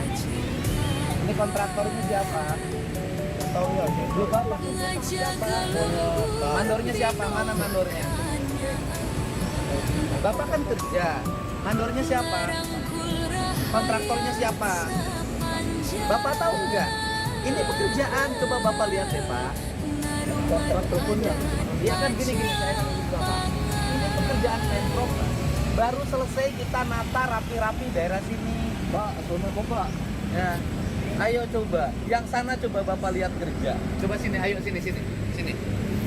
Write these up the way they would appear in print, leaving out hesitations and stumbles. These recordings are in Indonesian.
Ini kontraktornya siapa? Tahu nggak sih? Lu bapak siapa? Mandornya siapa? Mana mandornya? Bapak kan kerja. Mandornya siapa? Kontraktornya siapa? Bapak tahu nggak? Ini pekerjaan, coba bapak lihat deh pak. Kontraktor punya. Dia kan gini saya kan ngomong bapak. Ini pekerjaan pemprov Pak. Baru selesai kita nata rapi-rapi daerah sini. Pak, sono kok Pak. Ya. Ayo coba, yang sana coba bapak lihat kerja. Coba sini, ayo sini.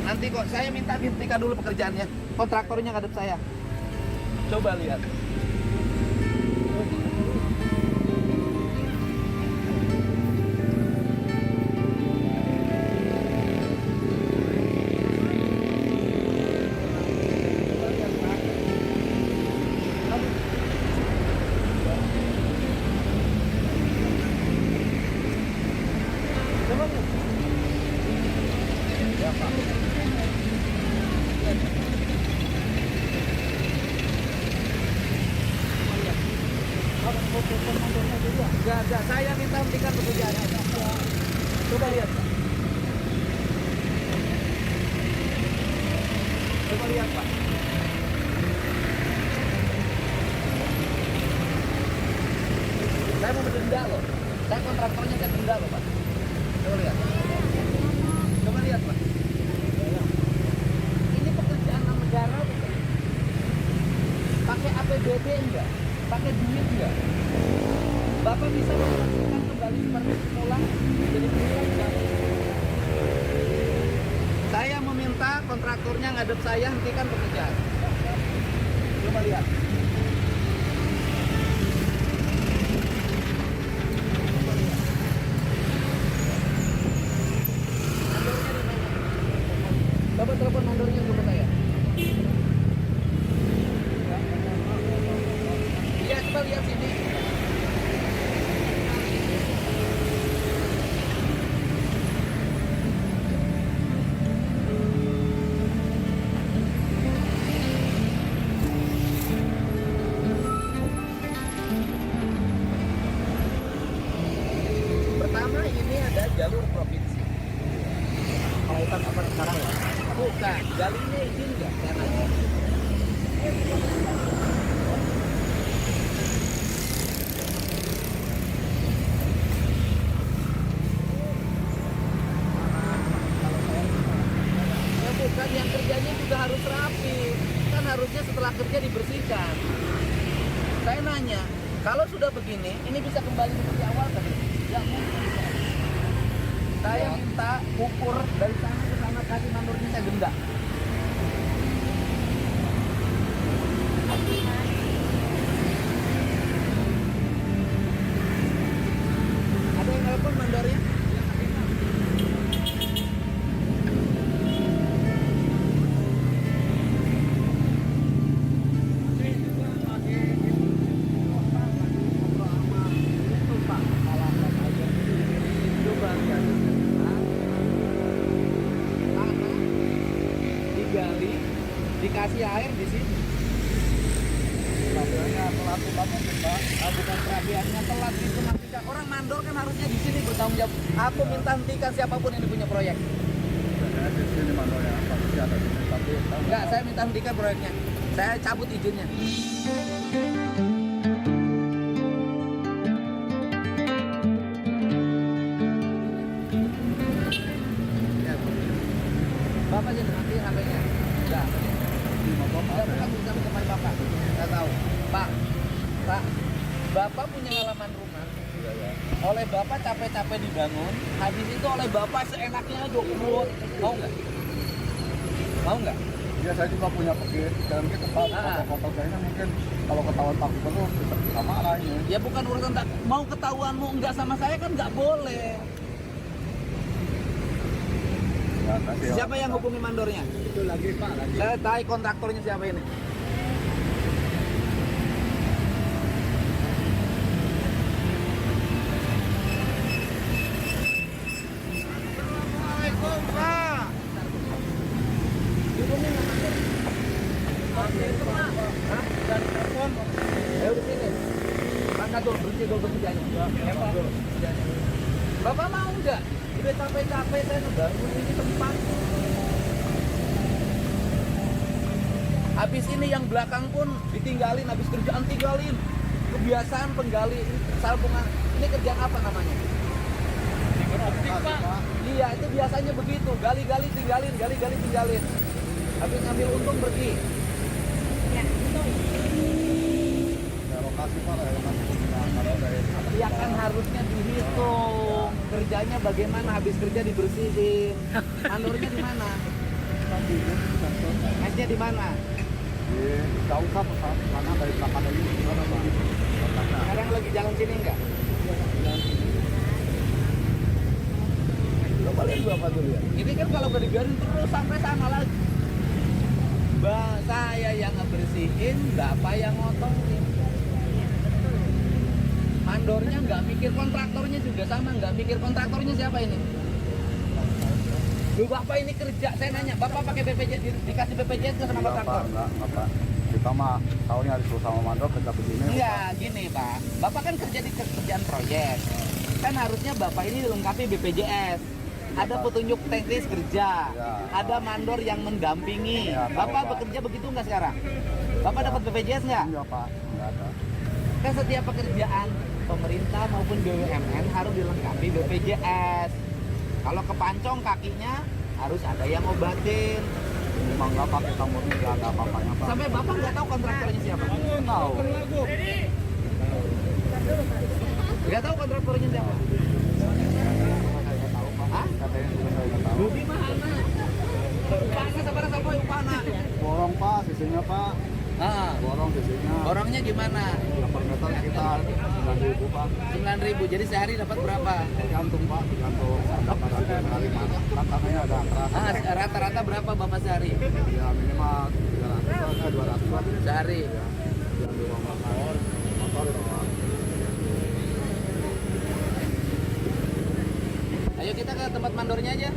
Nanti kok saya minta dihentikan dulu pekerjaannya. Kontraktornya ngadep saya. Coba lihat. Coba lihat. Ya Pak. Enggak, saya minta hentikan pekerjaannya. Coba lihat, Pak. Coba lihat, Pak. Saya mau denda loh. Saya kontraktornya saya denda loh, Pak. Coba lihat. Coba lihat, Pak. Ini pekerjaan negara, bukan? Pakai APBD enggak? Pakai duit enggak? Bapak bisa memastikan kembali seperti semula jadi pekerjaan. Saya meminta kontraktornya ngadep saya hentikan pekerjaan. Coba lihat. Bapak telepon mandornya ke saya. Iya, coba lihat sini. Pertama ini ada jalur provinsi. Kautan apa sekarang ya? Bukan, jalurnya izin nggak? Saya nanya. Ya bukan, yang kerjanya juga harus rapi. Kan harusnya setelah kerja dibersihkan. Saya nanya, kalau sudah begini, ini bisa kembali seperti awal kan? Ya mungkin. Saya minta ukur dari sana ke sana, kasih mandornya saya denda. Ada yang nelpon mandornya? Coba lihat. Tanah digali, dikasih air di sini. Rasanya telat banget Pak. Bukan perapiannya telat itu nanti orang mandor kan harusnya di sini bertanggung jawab. Aku minta hentikan siapapun yang punya proyek. Saya di sini mana ya? Pasti ada di sini tapi Enggak, saya minta hentikan proyeknya. Saya cabut izinnya. Ya, Bapak jadi nanti HP-nya. Enggak. Enggak, bukan urusan teman Bapak. Enggak tahu. Pak, Bapak punya halaman rumah. Oleh Bapak capek-capek dibangun, habis itu oleh Bapak seenaknya aja urut. Mau nggak? Mau nggak? Ya saya juga punya pikiran gitu Pak. Foto kayaknya mungkin kalau ketahuan Pak Gubernur bisa marah ini. Ya bukan urusan tak mau ketahuanmu enggak sama saya kan nggak boleh. Ya, kasih ya. Siapa yang hubungi mandornya? Itu lagi Pak lagi. Saya tahu kontraktornya siapa ini. Assalamualaikum Pak. Hubungi nggak mandornya? Oke itu Pak. Hah? Dari telepon. Ayo di sini. satu, berhenti dulu kerjanya. Ya, Pak. Bapak mau nggak? Udah capek-capek saya ngebangun ini tempat. Habis ini yang belakang pun ditinggalin, habis kerjaan tinggalin. Kebiasaan penggali salpungan. Ini kerjaan apa namanya? Iya, itu biasanya begitu. Gali-gali tinggalin, gali-gali tinggalin. Habis ngambil untung pergi. Ya, lokasi Pak, lokasi penggunaan dari Ya kan harusnya dihitung. Kerjanya bagaimana, habis kerja dibersihin. Mandornya di mana? Mesnya di mana? di jauh Pak, karena dari belakang ini gimana Pak? Sekarang lagi jalan sini enggak? Coba lihat Bapak dulu ya. Ini kan kalau nggak dibiarin terus sampai sana lagi. Saya yang ngebersihin, Bapak yang ngotongin. Mandornya nggak mikir, kontraktornya juga sama, nggak mikir. Kontraktornya siapa ini? Lu Bapak ini kerja, saya nanya, Bapak pakai BPJS, dikasih BPJS nggak sama kontraktor? Enggak Pak. Kita mah tahunya disuruh sama mandor kerja begini. Enggak, gini Pak. Bapak kan kerja di kerjaan proyek. Kan harusnya Bapak ini dilengkapi BPJS. Ada petunjuk teknis kerja, Ya. ada mandor yang mendampingi. Ya, tahu, Bapak Pak. bekerja begitu nggak sekarang? Bapak dapat BPJS nggak? Iya Pak, enggak ada. Kan setiap pekerjaan pemerintah maupun BUMN harus dilengkapi BPJS. Kalau kepancong kakinya harus ada yang obatin. Memang enggak Pak, kita mau tidak ada apa-apanya Pak. Sampai Bapak nggak tahu kontraktornya siapa? Tahu. Nggak tahu kontraktornya siapa? Hah? Katanya juga saya nggak tahu. Lu di mana? Upana sabar sama upana. Borong Pak, sisinya Pak. Ah, Borong sisinya. orangnya gimana? 8 meter sekitar 9.000 Pak. 9.000. Jadi sehari dapat berapa? Tergantung Pak, tergantung dari mana. Kan tanahnya ada keras. Ah, rata-rata berapa Bapak sehari? Ya minimal 300 200 Sehari. yang di ruang makan. Motor Pak. Ayo kita ke tempat mandornya aja.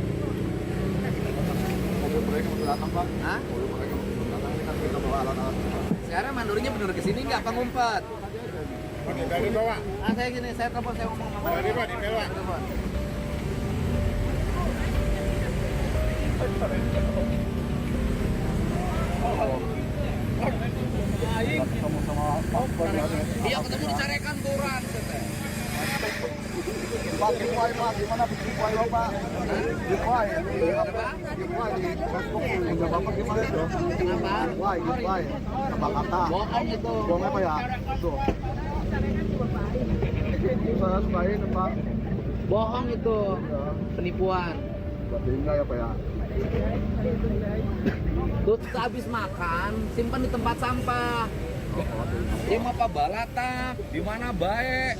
Mobil mereka mau datang Pak. Hah? Mobil mereka mau datang, ini kan kita bawa alat-alat Pak. Sekarang mandornya bener kesini nggak? Apa ngumpet? Dari bawah. Ah, saya gini, saya telepon, saya ngomong sama Dari bawah, di bawah. Telepon. Ketemu sama Pak Bani. Iya ketemu dicarekan turun. Pak, giveaway Pak, gimana giveaway Bapak? Giveaway, Apa? giveaway di Facebook punya Bapak gimana itu? Kenapa? Giveaway, kata-kata. Bohong itu. Bohong apa ya? Tuh. Saya sukain Pak. Bohong itu. Penipuan. Berarti enggak ya Pak ya? Tuh habis makan, simpan di tempat sampah. Di mapa balata, di mana baik.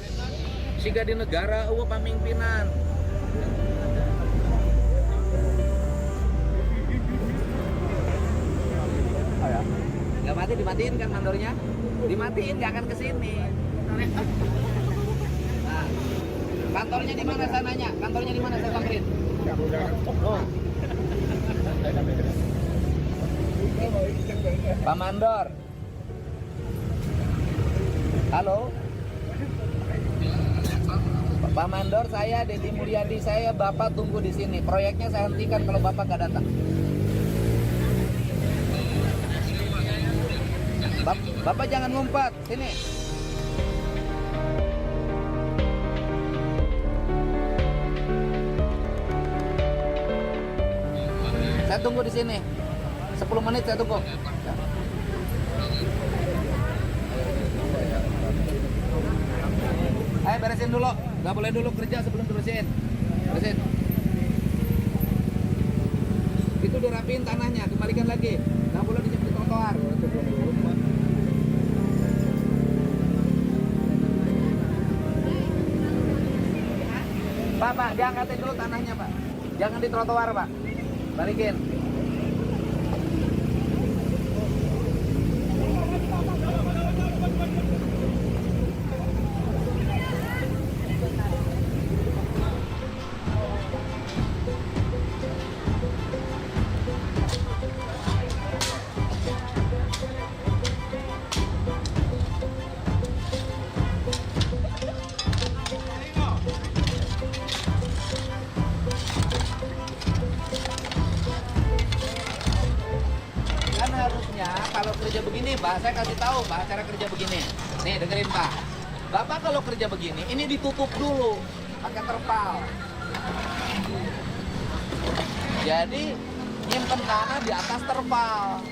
Siga di negara eueuh pamingpinan. Ah ya. Nggak mati, dimatiin kan mandornya? Dimatiin, nggak akan kesini. Nah, kantornya di mana saya nanya? Kantornya di mana saya samperin? Oh. Pak Mandor. Halo. Pak Mandor, saya Deddy Mulyadi, saya Bapak tunggu di sini. Proyeknya saya hentikan kalau Bapak nggak datang. Bapak jangan ngumpet, sini. Saya tunggu di sini. 10 menit saya tunggu. Ayo beresin dulu. Nggak boleh dulu kerja sebelum beresin. Beresin. Itu udah rapiin tanahnya, kembalikan lagi. Nggak boleh di trotoar. Pak, diangkatin dulu tanahnya, Pak. Jangan di trotoar, Pak. Balikin. Pak, saya kasih tahu Pak cara kerja begini. Nih dengerin Pak. Bapak kalau kerja begini, ini ditutup dulu pakai terpal. Jadi nyimpen tanah di atas terpal.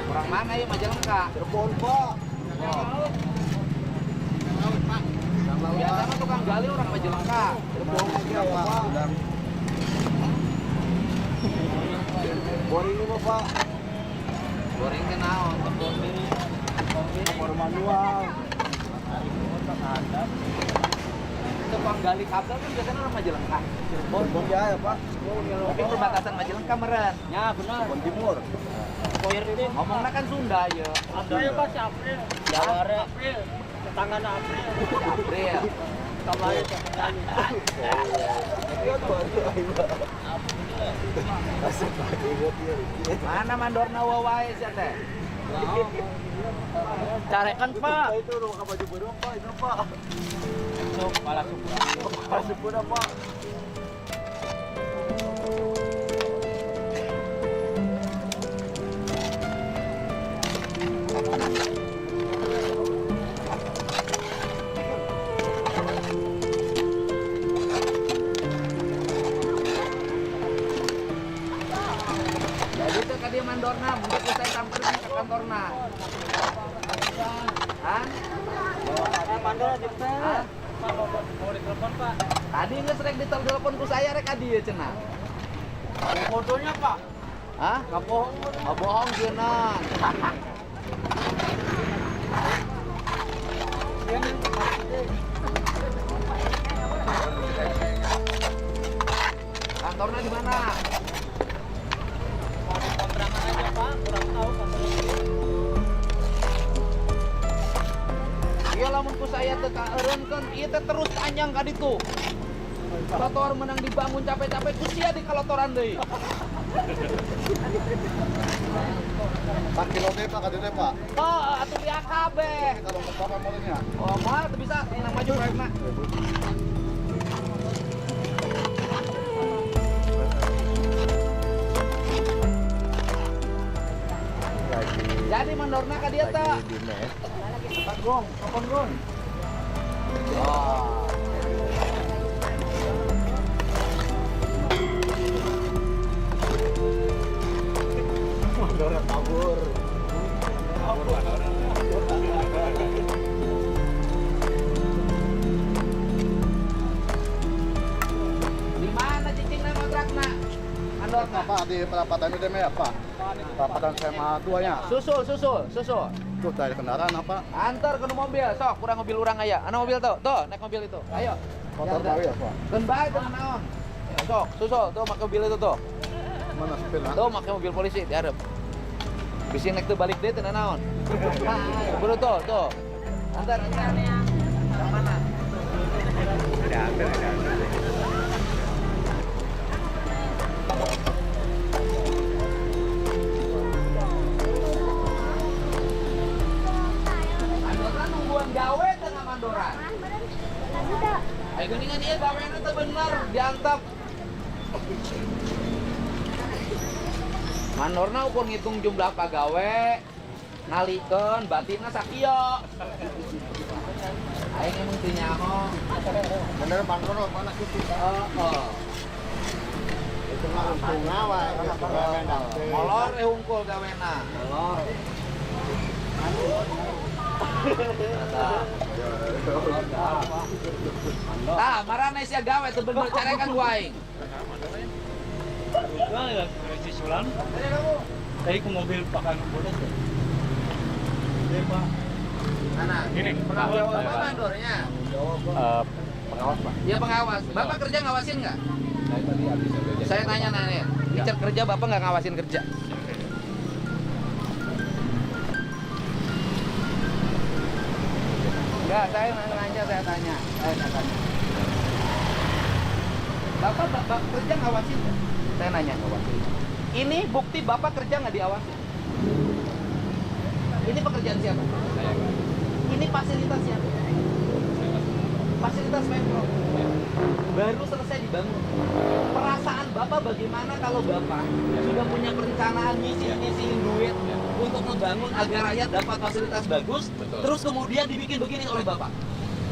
Orang mana ya Majalengka? Cirebon, Pak. Oh. Biasanya tukang gali orang Majalengka. Cirebon aja ya, Pak. Boring ini, Pak. Goreng kenaon, tepung Bor manual. tukang gali kabel kan biasanya orang Majalengka. Cirebon ya, Pak. Tapi perbatasan Majalengka meren. Ya benar. Cirebon Timur. Koir ini. Ngomongnya kan Sunda ya. April pas April. Jawara April. Tangan April. April. Kamari sekali. Mana mandorna wawae sia teh? Carekan Pak. Itu rumah baju baru, Pak. Itu, Pak. Sok kepala suku. Masuk udah, Pak. Jadi itu ka dia mandorna, mungkin saya samperin ke kantorna. Hah? Mandor di Hah? mau ditelepon Pak. Tadi nggak sering ditelepon ku saya rek adi ya cenah. Fotonya Pak. Hah? Kapohong? Kapohong cenah. Kantornya di mana? Mau di kontrakan aja Pak. Kurang tahu kantornya. Iya lamun ku saya teh kaeureun kan ieu teh terus anyang ka ditu. Trotoar menang dibangun capek-capek ku sia di kalotoran deui. Pak kilo teh, Pak, kadene, Pak. Oh, atuh dia kabeh. Kalau ke Bapak modelnya. Oh, moal teu bisa nang maju proyekna. Jadi mandorna ka dia teh. Gong, kapan Gong? Oh. Mandora kabur. Di mana cicingna kontrakna? Mandorna. Pak, di perapatan itu ya, Pak. Perapatan SMA 2-nya. Susul. Tuh, dari kendaraan apa? Antar ke mobil, sok kurang mobil orang aya. Ana mobil tuh, naik mobil itu. Ayo. Motor baru ya, Pak. Keun bae teu naon. Ya, sok, susul tuh make mobil itu tuh. Mana supirnya? Tuh make mobil polisi di hareup. Bisi nek teu balik deui teu naon. Buru tuh. Antar. Yang mana? Ada. Tukang gawe tengah mandoran. Ayo geningan dia gaweana teu bener, diantep. Mandorna ukur ngitung jumlah pagawe, ngalikeun batinna sakieu. Aing emang teu nyaho. Bener mandor mana gitu. Itu mah untung wae. Molor hungkul gawena. Molor. Tah, marana sia gawe teu bener carekan ku aing. Enggak, si Sulan. Tadi ke mobil pakan bodas. Pak. Mana? Ini Pengawas apa mandornya? Pengawas, Pak. Ya pengawas. Bapak kerja ngawasin nggak? Saya tanya nanya. Richard kerja, Bapak nggak ngawasin kerja? Enggak, saya nanya, saya tanya. Bapak kerja ngawasin nggak? Saya nanya. Ini bukti Bapak kerja nggak diawasin? Ini pekerjaan siapa? Saya, Pak. Ini fasilitas siapa? Fasilitas Pemprov. Baru selesai dibangun. Perasaan Bapak bagaimana kalau Bapak sudah punya perencanaan ngisi-ngisiin duit untuk membangun agar rakyat dapat fasilitas bagus, Betul. terus kemudian dibikin begini oleh Bapak?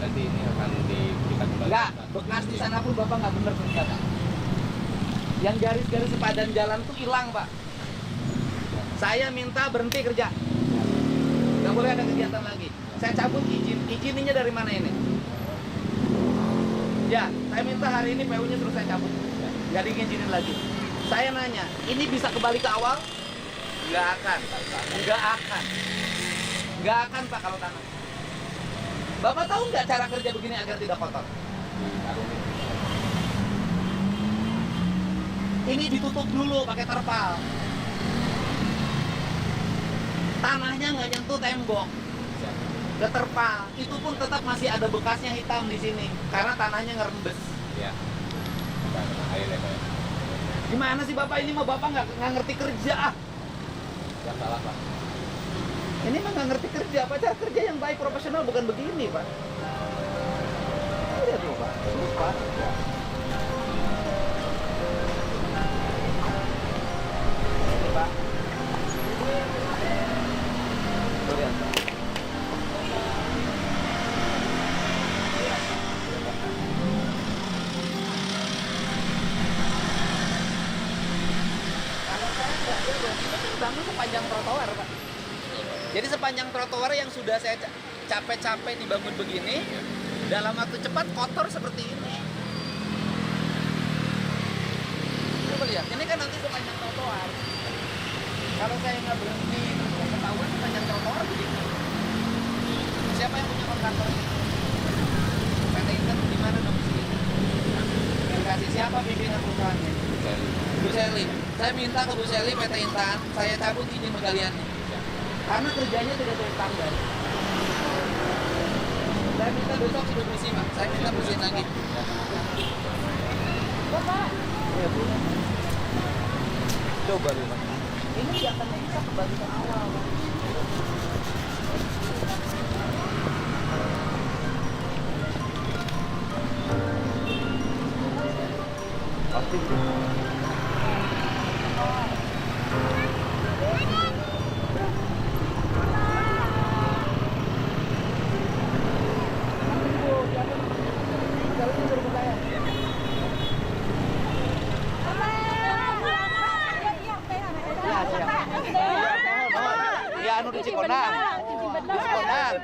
Nanti ini akan diberikan kembali. Enggak, bekas di sana pun Bapak nggak benar kerja, Pak. Yang garis-garis sepadan jalan tuh hilang, Pak. Saya minta berhenti kerja. Nggak boleh ada kegiatan lagi. Saya cabut izin. Izinnya dari mana ini? Ya, saya minta hari ini PU-nya terus saya cabut. Nggak diizinin lagi. Saya nanya, ini bisa kembali ke awal? Nggak akan. Nggak akan. Nggak akan, Pak, kalau tanah. Bapak tahu nggak cara kerja begini agar tidak kotor? Ini ditutup dulu pakai terpal. Tanahnya nggak nyentuh tembok. Ke terpal, itu pun tetap masih ada bekasnya hitam di sini karena tanahnya ngerembes. Ya. Air ya, Pak. Gimana sih Bapak ini mah Bapak nggak ngerti kerja? Yang salah, Pak. Ini mah nggak ngerti kerja. Apa cara kerja yang baik profesional bukan begini, Pak? Lihat tuh, Pak. Lupa. Ini, Pak. Tuh, lihat, Pak. Bangun sepanjang trotoar, Pak. Jadi sepanjang trotoar yang sudah saya capek-capek dibangun begini, dalam waktu cepat kotor seperti ini. Coba lihat, ini kan nanti sepanjang trotoar. Kalau saya nggak berhenti, terus ketahuan sepanjang trotoar begini. Siapa yang punya kontraktor? PT Inter di mana dong sini? Yang kasih siapa pimpinan perusahaannya? Bu Seli. Saya minta ke Bu Seli PT Intan, saya cabut izin penggaliannya. Karena kerjanya tidak sesuai standar. Saya minta besok sudah bersih, Pak. Saya minta bersihin lagi. Bapak. Iya, Bu. Coba lihat. Ini kelihatannya bisa kembali ke awal, Pak. Pasti. Ya, anu di Cikonang. Di Cikonang.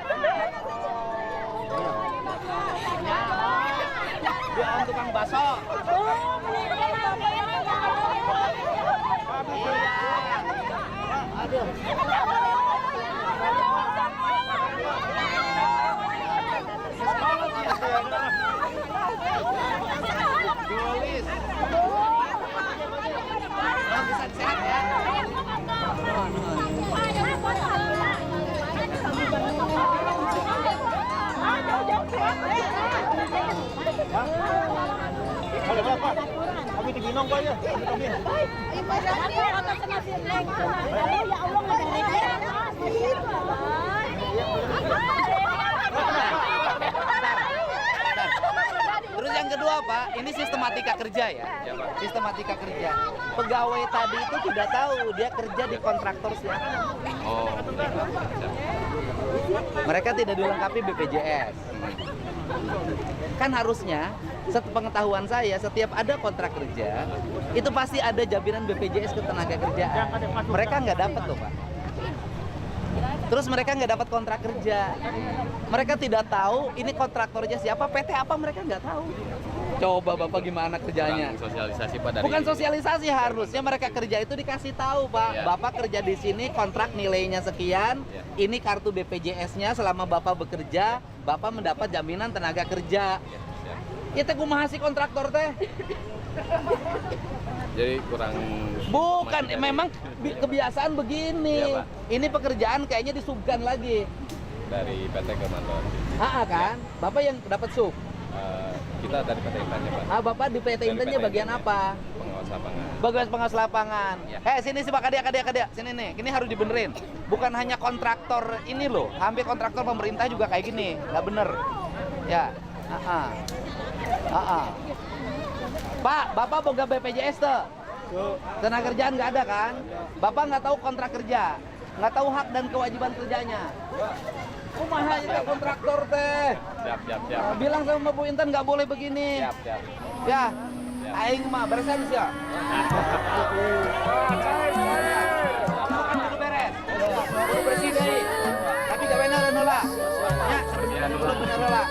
Dia on tukang bakso. Aduh. Tulis. Nah, bisa sehat ya. Ada berapa? Kami di Binong kok ya. Kami. Terus yang kedua Pak, ini sistematika kerja ya. Ya, Pak. Sistematika kerja. Pegawai tadi itu tidak tahu dia kerja di kontraktor siapa. Oh, Mereka tidak dilengkapi BPJS. Kan harusnya, sepengetahuan saya, setiap ada kontrak kerja, itu pasti ada jaminan BPJS ketenaga kerjaan. Mereka nggak dapat loh Pak. Terus mereka nggak dapat kontrak kerja. Mereka tidak tahu ini kontraktornya siapa, PT apa mereka nggak tahu. Coba Bapak gimana kerjanya? kurang sosialisasi Pak dari Bukan sosialisasi, harusnya mereka kerja itu dikasih tahu Pak. Ya. Bapak kerja di sini, kontrak nilainya sekian, Ya. ini kartu BPJS-nya selama Bapak bekerja, Bapak mendapat jaminan tenaga kerja. Ya teh kumaha sih kontraktor teh? Jadi kurang Bukan, informasi dari- memang kebiasaan begini. Iya, Pak. Ini pekerjaan kayaknya disubkan lagi. dari PT ke Mantor. Kan? Bapak yang dapat sub. Kita dari PT Intannya Pak. Bapak di PT Dari Intannya PT bagian Intannya. apa? Pengawas lapangan. Bagian pengawas lapangan. Ya. Sini sih Pak Kadia. Sini nih. Ini harus dibenerin. Bukan hanya kontraktor ini loh. Hampir kontraktor pemerintah juga kayak gini. Nggak bener. Ya. Pak, Bapak boga BPJS tuh. Tenaga kerjaan nggak ada kan? Bapak nggak tahu kontrak kerja. Nggak tahu hak dan kewajiban kerjanya. Kumaha itu kontraktor teh? Siap. Bilang sama Bu Intan nggak boleh begini. Siap. Ya, aing mah beresan sih ya. Bukan kudu beres. Kudu bersih deui. Tapi gawena renola. Ya, seperti itu bener lah.